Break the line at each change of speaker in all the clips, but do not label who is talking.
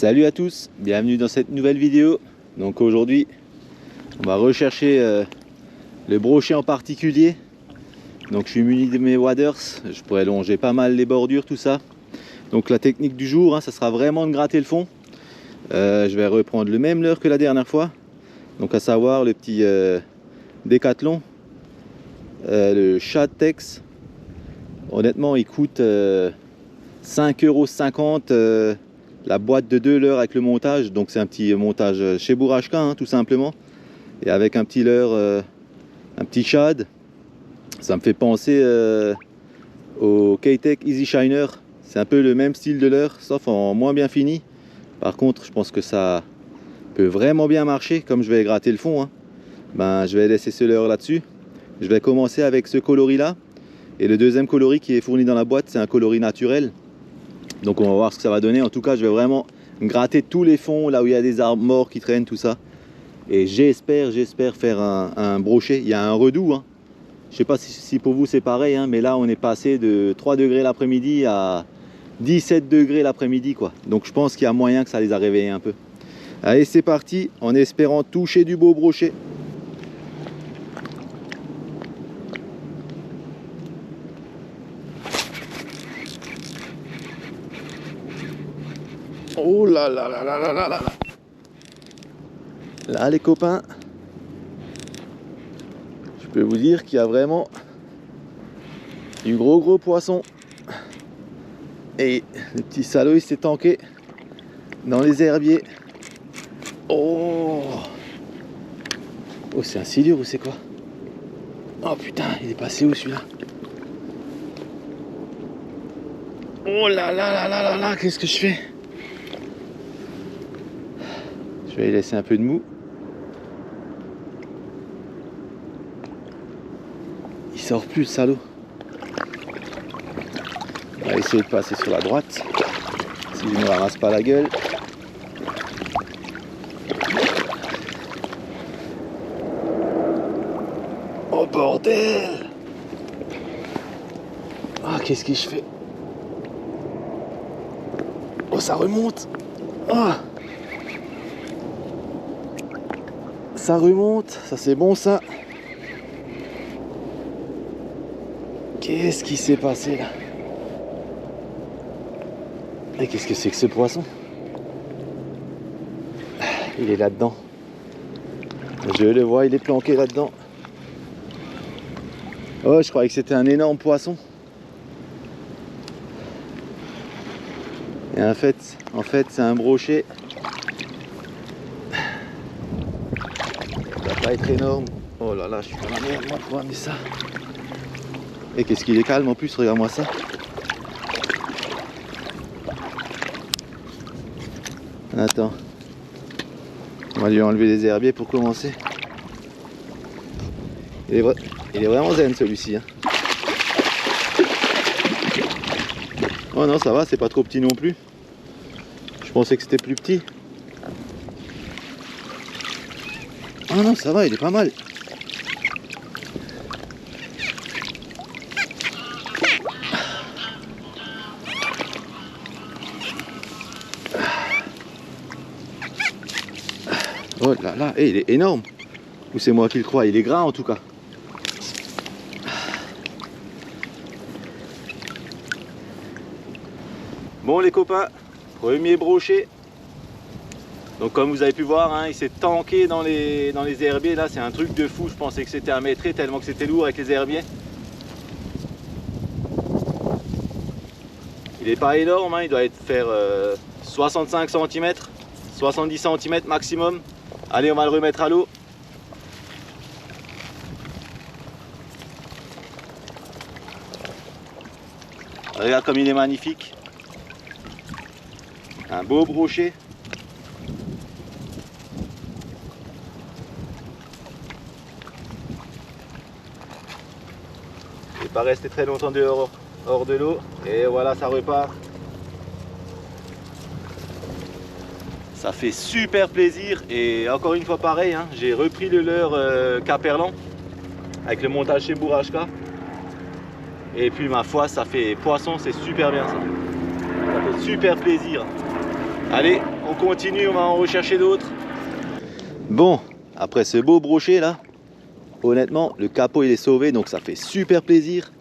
Salut à tous, bienvenue dans cette nouvelle vidéo. Donc aujourd'hui on va rechercher le brochet en particulier. Donc je suis muni de mes waders, je pourrais longer pas mal les bordures, tout ça. Donc la technique du jour, ça sera vraiment de gratter le fond. Je vais reprendre le même leurre que la dernière fois. Donc à savoir le petit Décathlon, le Shad-Tex. Honnêtement il coûte 5,50 € la boîte de 2 leurres avec le montage. Donc c'est un petit montage chez Bourashka, hein, tout simplement. Et avec un petit leurre, un petit Shad. Ça me fait penser au K-Tech Easy Shiner. C'est un peu le même style de leurre, sauf en moins bien fini. Par contre, je pense que ça peut vraiment bien marcher. Comme je vais gratter le fond, hein, je vais laisser ce leurre là-dessus. Je vais commencer avec ce coloris là. Et le deuxième coloris qui est fourni dans la boîte, c'est un coloris naturel. Donc on va voir ce que ça va donner. En tout cas, je vais vraiment gratter tous les fonds, là où il y a des arbres morts qui traînent, tout ça. Et j'espère faire un brochet. Il y a un redoux, hein. Je sais pas si pour vous c'est pareil, hein, mais là on est passé de 3 degrés l'après-midi à 17 degrés l'après-midi, quoi. Donc je pense qu'il y a moyen que ça les a réveillés un peu. Allez, c'est parti, en espérant toucher du beau brochet. Oh là là là là là là là. Là les copains, je peux vous dire qu'il y a vraiment du gros poisson. Et le petit salaud il s'est tanké dans les herbiers. Oh, c'est un silure ou c'est quoi? Oh putain, il est passé où celui-là? Oh là là là là là là, qu'est-ce que je fais? Je vais lui laisser un peu de mou. Il sort plus le salaud. On va essayer de passer sur la droite. Si je ne me ramasse pas la gueule. Oh bordel! Ah, qu'est-ce que je fais? Oh, ça remonte! Oh! Ça remonte, ça c'est bon ça. Qu'est-ce qui s'est passé là? Et qu'est-ce que c'est que ce poisson? Il est là-dedans. Je le vois, il est planqué là-dedans. Oh, je croyais que c'était un énorme poisson. Et en fait c'est un brochet. Ça va pas être énorme. Oh là là, je suis dans la merde moi pour amener ça. Et qu'est-ce qu'il est calme en plus, regarde-moi ça. Attends. On va lui enlever les herbiers pour commencer. Il est vraiment zen celui-ci, hein. Oh non, ça va, c'est pas trop petit non plus. Je pensais que c'était plus petit. Oh non, ça va, il est pas mal. Oh là là, il est énorme. Ou c'est moi qui le crois, il est gras en tout cas. Bon les copains, premier brochet. Donc comme vous avez pu voir, hein, il s'est tanké dans les herbiers. Là c'est un truc de fou, je pensais que c'était un mètre tellement que c'était lourd avec les herbiers. Il n'est pas énorme, hein, il doit faire 65 cm, 70 cm maximum. Allez, on va le remettre à l'eau. Regarde comme il est magnifique. Un beau brochet. Il n'est pas resté très longtemps dehors, hors de l'eau. Et voilà, ça repart. Ça fait super plaisir. Et encore une fois pareil, hein, j'ai repris le leurre Caperlan avec le montage chez Bourashka. Et puis ma foi, ça fait poisson, c'est super bien ça. Ça fait super plaisir. Allez, on continue, on va en rechercher d'autres. Bon, après ce beau brochet là, honnêtement, le capot il est sauvé, donc ça fait super plaisir.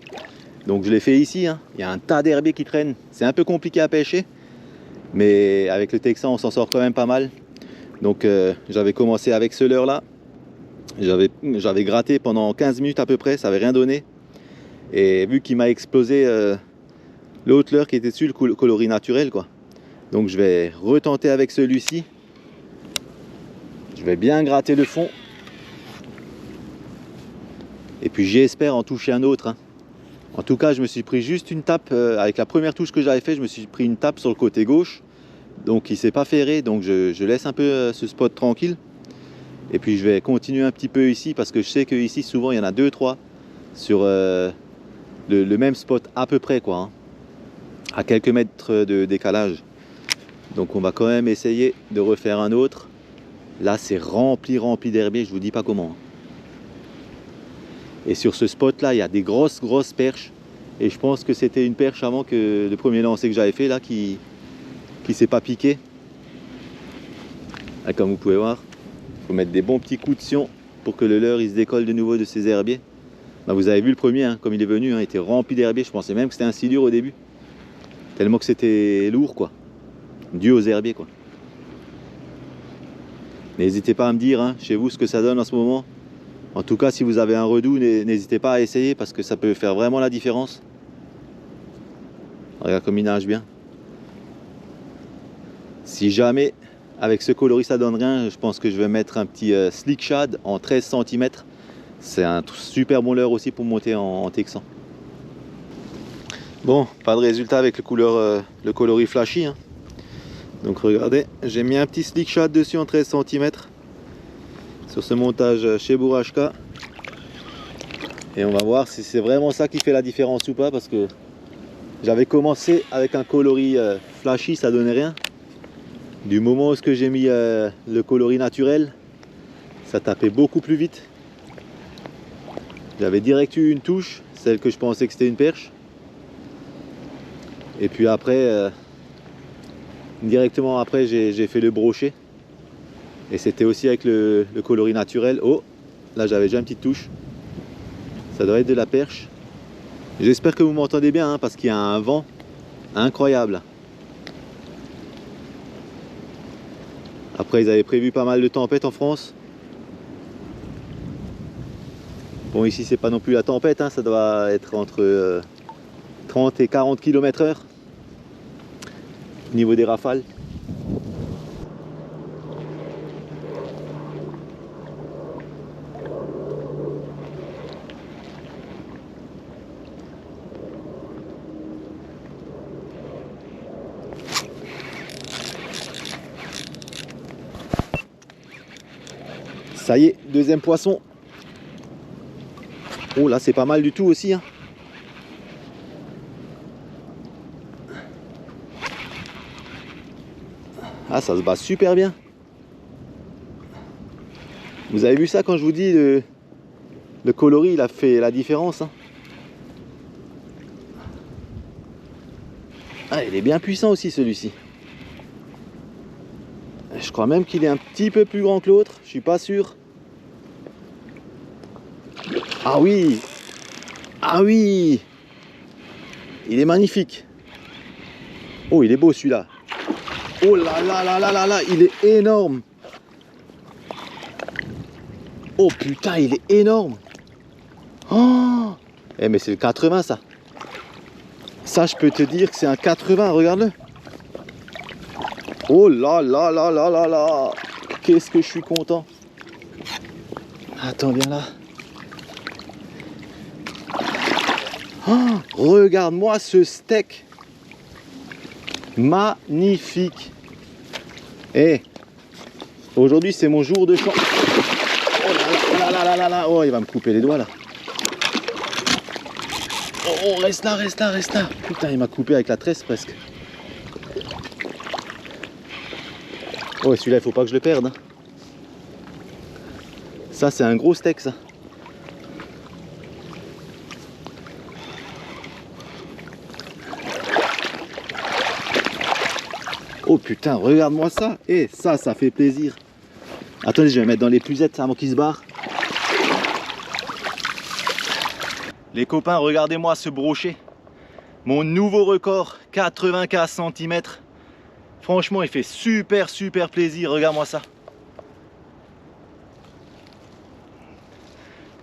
Donc je l'ai fait ici, hein. Il y a un tas d'herbiers qui traînent. C'est un peu compliqué à pêcher, mais avec le Texan on s'en sort quand même pas mal. Donc j'avais commencé avec ce leurre là. J'avais gratté pendant 15 minutes à peu près, ça avait rien donné. Et vu qu'il m'a explosé l'autre leurre qui était dessus, le coloris naturel quoi. Donc je vais retenter avec celui-ci. Je vais bien gratter le fond. Et puis j'espère en toucher un autre, hein. En tout cas, je me suis pris juste une tape, avec la première touche que j'avais fait, je me suis pris une tape sur le côté gauche. Donc il s'est pas ferré, donc je laisse un peu ce spot tranquille. Et puis je vais continuer un petit peu ici, parce que je sais qu'ici souvent il y en a 2-3 sur le même spot à peu près, quoi, hein, à quelques mètres de décalage. Donc on va quand même essayer de refaire un autre. Là c'est rempli d'herbiers, je vous dis pas comment. Et sur ce spot là il y a des grosses perches. Et je pense que c'était une perche avant que le premier lancer que j'avais fait là qui s'est pas piqué. Là, comme vous pouvez voir, il faut mettre des bons petits coups de sion pour que le leurre il se décolle de nouveau de ses herbiers. Bah, vous avez vu le premier, hein, comme il est venu, hein, il était rempli d'herbiers. Je pensais même que c'était un silure au début. Tellement que c'était lourd, quoi. Dû aux herbiers, quoi. N'hésitez pas à me dire, hein, chez vous, ce que ça donne en ce moment. En tout cas, si vous avez un redout, n'hésitez pas à essayer parce que ça peut faire vraiment la différence. Regarde comme il nage bien. Si jamais, avec ce coloris, ça donne rien, je pense que je vais mettre un petit slick shad en 13 cm. C'est un super bon leurre aussi pour monter en texan. Bon, pas de résultat avec le coloris flashy, hein. Donc regardez, j'ai mis un petit slick shad dessus en 13 cm sur ce montage chez Bourashka. Et on va voir si c'est vraiment ça qui fait la différence ou pas, parce que j'avais commencé avec un coloris flashy, ça donnait rien. Du moment où j'ai mis le coloris naturel, ça tapait beaucoup plus vite. J'avais direct eu une touche, celle que je pensais que c'était une perche. Et puis après, directement après, j'ai fait le brochet. Et c'était aussi avec le coloris naturel. Oh, là j'avais déjà une petite touche. Ça doit être de la perche. J'espère que vous m'entendez bien, hein, parce qu'il y a un vent incroyable. Après, ils avaient prévu pas mal de tempêtes en France. Bon, ici, c'est pas non plus la tempête, hein, ça doit être entre 30 et 40 km/h au niveau des rafales. Ça y est, deuxième poisson. Oh là, c'est pas mal du tout aussi, hein. Ah, ça se bat super bien. Vous avez vu ça quand je vous dis le coloris, il a fait la différence, hein. Ah, il est bien puissant aussi celui-ci. Je crois même qu'il est un petit peu plus grand que l'autre, je suis pas sûr. Ah oui! Ah oui! Il est magnifique. Oh, il est beau celui-là. Oh là là là là là là, il est énorme. Oh putain, il est énorme. Oh! Eh mais c'est le 80 ça. Ça, je peux te dire que c'est un 80, regarde-le. Oh là là là là là là. Qu'est-ce que je suis content. Attends, viens là. Oh, regarde-moi ce steak. Magnifique. Eh, aujourd'hui c'est mon jour de chance. Oh là là là là là là. Oh, il va me couper les doigts là. Oh, reste là, reste là, reste là. Putain, il m'a coupé avec la tresse presque. Oh, celui-là, il faut pas que je le perde, hein. Ça, c'est un gros steak, ça. Oh putain, regarde-moi ça. Et ça fait plaisir. Attendez, je vais mettre dans les plusettes avant qu'il se barre. Les copains, regardez-moi ce brochet. Mon nouveau record, 95 cm. Franchement, il fait super plaisir. Regarde-moi ça.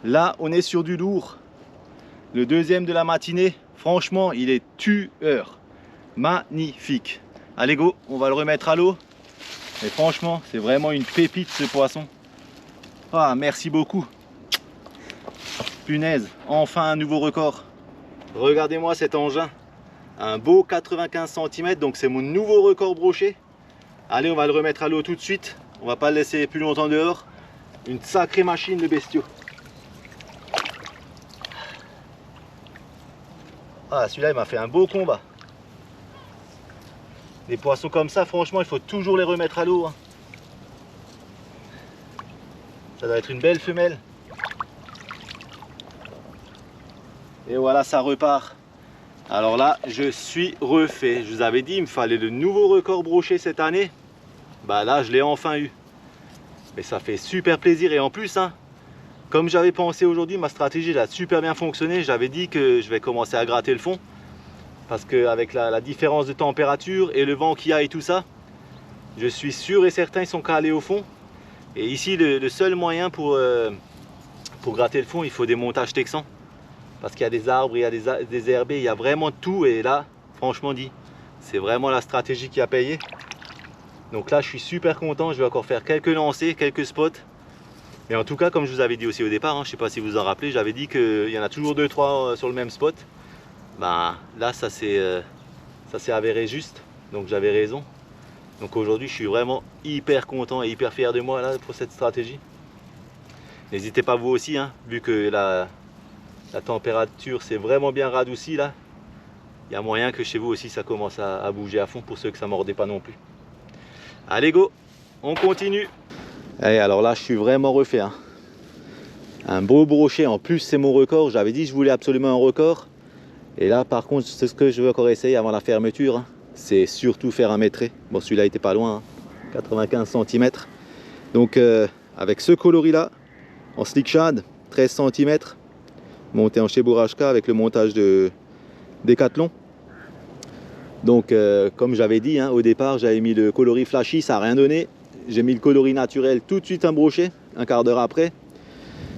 Là, on est sur du lourd. Le deuxième de la matinée. Franchement, il est tueur. Magnifique. Allez go, on va le remettre à l'eau. Et franchement, c'est vraiment une pépite ce poisson. Ah, merci beaucoup. Punaise, enfin un nouveau record. Regardez-moi cet engin. Un beau 95 cm, donc c'est mon nouveau record brochet. Allez, on va le remettre à l'eau tout de suite. On va pas le laisser plus longtemps dehors. Une sacrée machine de bestiaux. Ah, celui-là, il m'a fait un beau combat. Des poissons comme ça, franchement, il faut toujours les remettre à l'eau. Hein. Ça doit être une belle femelle. Et voilà, ça repart. Alors là, je suis refait. Je vous avais dit, il me fallait le nouveau record brochet cette année. Bah là, je l'ai enfin eu. Mais ça fait super plaisir. Et en plus, hein, comme j'avais pensé aujourd'hui, ma stratégie a super bien fonctionné. J'avais dit que je vais commencer à gratter le fond. Parce qu'avec la différence de température et le vent qu'il y a et tout ça, je suis sûr et certain qu'ils sont calés au fond. Et ici, le seul moyen pour gratter le fond, il faut des montages texans. Parce qu'il y a des arbres, il y a des herbés, il y a vraiment tout. Et là, franchement dit, c'est vraiment la stratégie qui a payé. Donc là, je suis super content. Je vais encore faire quelques lancers, quelques spots. Mais en tout cas, comme je vous avais dit aussi au départ, hein, je ne sais pas si vous vous en rappelez, j'avais dit qu'il y en a toujours 2-3 sur le même spot. Ben, là, ça s'est avéré juste. Donc j'avais raison. Donc aujourd'hui, je suis vraiment hyper content et hyper fier de moi là, pour cette stratégie. N'hésitez pas vous aussi, hein, vu que la température s'est vraiment bien radoucie là. Il y a moyen que chez vous aussi ça commence à bouger à fond pour ceux que ça ne mordait pas non plus. Allez go, on continue. Allez, alors là je suis vraiment refait. Hein. Un beau brochet, en plus c'est mon record. J'avais dit que je voulais absolument un record. Et là par contre c'est ce que je veux encore essayer avant la fermeture. Hein. C'est surtout faire un mètré. Bon celui-là était pas loin, hein. 95 cm. Donc avec ce coloris là, en slick shad, 13 cm. Monté en chez Bourashka avec le montage de Decathlon. Donc comme j'avais dit, hein, au départ j'avais mis le coloris flashy, ça n'a rien donné. J'ai mis le coloris naturel tout de suite un brochet, un quart d'heure après.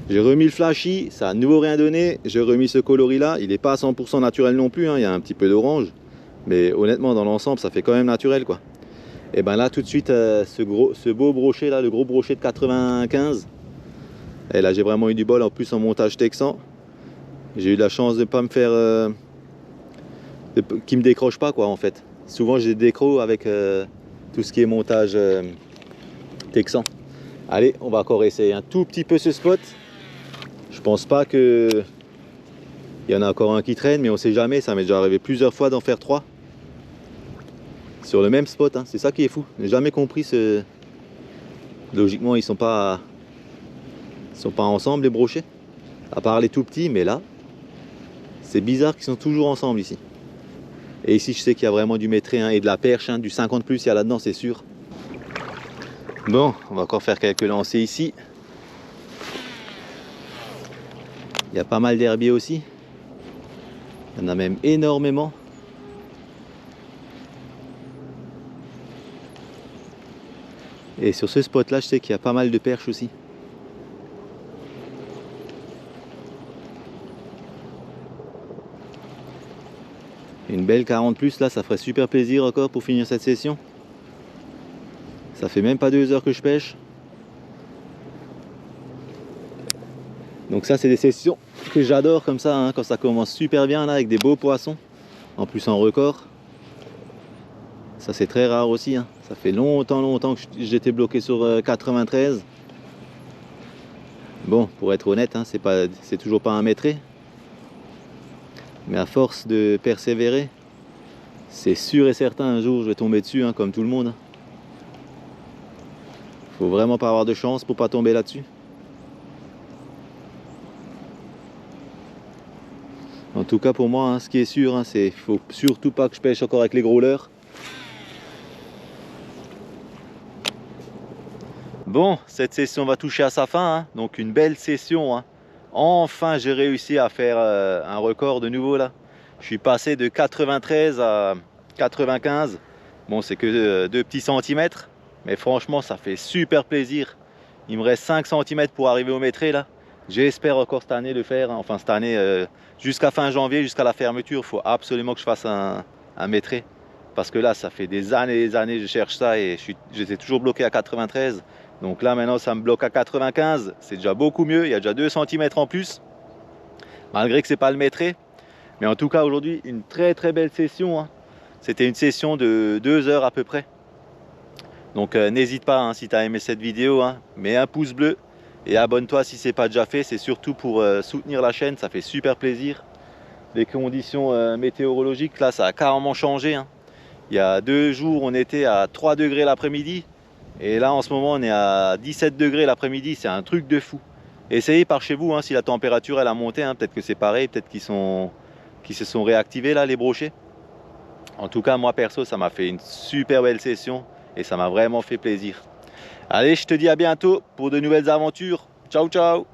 J'ai remis le flashy, ça n'a de nouveau rien donné. J'ai remis ce coloris là, il n'est pas à 100% naturel non plus, hein, il y a un petit peu d'orange. Mais honnêtement dans l'ensemble ça fait quand même naturel quoi. Et ben là tout de suite ce beau brochet là, le gros brochet de 95. Et là j'ai vraiment eu du bol en plus en montage texan. J'ai eu la chance de ne pas me faire... qui me décroche pas quoi en fait. Souvent j'ai des décros avec tout ce qui est montage texan. Allez, on va encore essayer un tout petit peu ce spot. Je pense pas que il y en a encore un qui traîne, mais on sait jamais. Ça m'est déjà arrivé plusieurs fois d'en faire 3 sur le même spot. Hein. C'est ça qui est fou. J'ai jamais compris ce. Logiquement, ils sont pas ensemble les brochets. À part les tout petits, mais là, c'est bizarre qu'ils sont toujours ensemble ici. Et ici, je sais qu'il y a vraiment du mètré hein, et de la perche, hein, du 50 plus, il y a là-dedans, c'est sûr. Bon, on va encore faire quelques lancers ici. Il y a pas mal d'herbiers aussi. Il y en a même énormément. Et sur ce spot-là, je sais qu'il y a pas mal de perches aussi. Une belle 40 plus là, ça ferait super plaisir encore pour finir cette session. Ça fait même pas 2 heures que je pêche. Donc ça c'est des sessions que j'adore comme ça, hein, quand ça commence super bien là avec des beaux poissons. En plus en record. Ça c'est très rare aussi. Hein. Ça fait longtemps que j'étais bloqué sur 93. Bon, pour être honnête, hein, c'est toujours pas un mètré. Mais à force de persévérer, c'est sûr et certain un jour je vais tomber dessus, hein, comme tout le monde. Faut vraiment pas avoir de chance pour pas tomber là-dessus. En tout cas pour moi, hein, ce qui est sûr, hein, c'est faut surtout pas que je pêche encore avec les gros leurres. Bon, cette session va toucher à sa fin, hein. Donc une belle session, hein. Enfin, j'ai réussi à faire un record de nouveau là. Je suis passé de 93 à 95. Bon, c'est que 2 petits centimètres, mais franchement, ça fait super plaisir. Il me reste 5 centimètres pour arriver au métré là. J'espère encore cette année le faire, hein. Enfin cette année, jusqu'à fin janvier, jusqu'à la fermeture, il faut absolument que je fasse un métré. Parce que là, ça fait des années, je cherche ça et j'étais toujours bloqué à 93. Donc là, maintenant, ça me bloque à 95. C'est déjà beaucoup mieux. Il y a déjà 2 centimètres en plus. Malgré que ce n'est pas le métré. Mais en tout cas, aujourd'hui, une très belle session, hein. C'était une session de 2 heures à peu près. Donc n'hésite pas, hein, si tu as aimé cette vidéo, hein, mets un pouce bleu et abonne-toi si ce n'est pas déjà fait. C'est surtout pour soutenir la chaîne. Ça fait super plaisir. Les conditions météorologiques, là, ça a carrément changé, hein. Il y a 2 jours, on était à 3 degrés l'après-midi. Et là, en ce moment, on est à 17 degrés l'après-midi. C'est un truc de fou. Essayez par chez vous, hein, si la température elle a monté. Hein, peut-être que c'est pareil. Peut-être qu'ils se sont réactivés, là, les brochets. En tout cas, moi, perso, ça m'a fait une super belle session. Et ça m'a vraiment fait plaisir. Allez, je te dis à bientôt pour de nouvelles aventures. Ciao, ciao!